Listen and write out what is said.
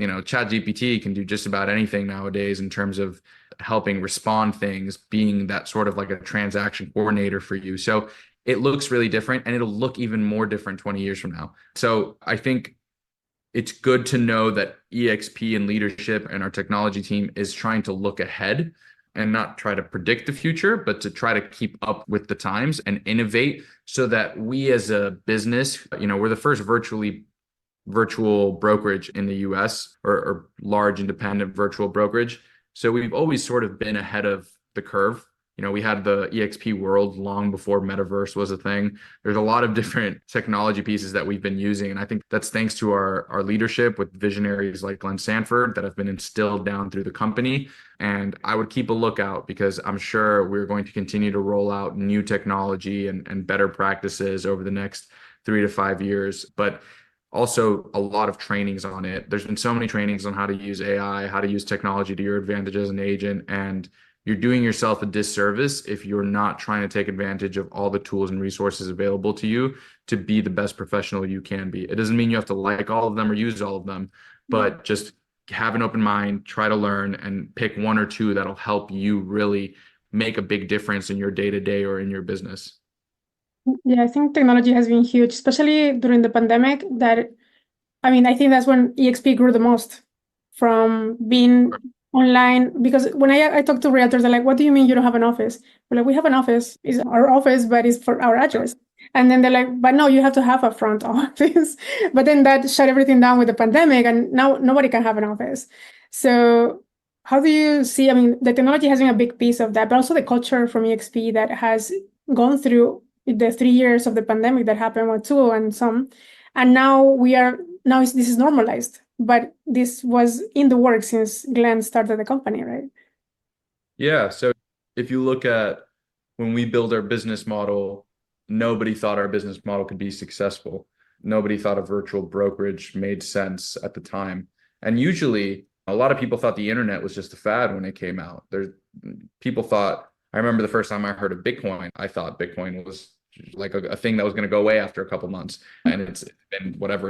ChatGPT can do just about anything nowadays in terms of helping respond things, being that sort of like a transaction coordinator for you. So it looks really different, and it'll look even more different 20 years from now. So I think it's good to know that EXP and leadership and our technology team is trying to look ahead and not try to predict the future, but to try to keep up with the times and innovate so that we as a business, we're the first virtual brokerage in the US, or large independent virtual brokerage. So we've always sort of been ahead of the curve. We had the EXP world long before metaverse was a thing. There's a lot of different technology pieces that we've been using. And I think that's thanks to our leadership with visionaries like Glenn Sanford that have been instilled down through the company. And I would keep a lookout, because I'm sure we're going to continue to roll out new technology and better practices over the next 3 to 5 years. But also a lot of trainings on it. There's been so many trainings on how to use AI, how to use technology to your advantage as an agent. And you're doing yourself a disservice if you're not trying to take advantage of all the tools and resources available to you to be the best professional you can be. It doesn't mean you have to like all of them or use all of them, but just have an open mind, try to learn, and pick one or two that'll help you really make a big difference in your day-to-day or in your business. Yeah, I think technology has been huge, especially during the pandemic. I think that's when EXP grew the most, from being online. Because when I talk to realtors, they're like, "What do you mean you don't have an office?" We're like, "We have an office. It's our office, but it's for our address." And then they're like, "But no, you have to have a front office." But then that shut everything down with the pandemic, and now nobody can have an office. So how do you see? The technology has been a big piece of that, but also the culture from EXP that has gone through the 3 years of the pandemic that happened, or two and some, and this is normalized, but this was in the works since Glenn started the company, right? Yeah. So if you look at when we build our business model, nobody thought our business model could be successful. Nobody thought a virtual brokerage made sense at the time. And usually a lot of people thought the internet was just a fad when it came out. I remember the first time I heard of Bitcoin, I thought Bitcoin was like a thing that was going to go away after a couple months. And it's been whatever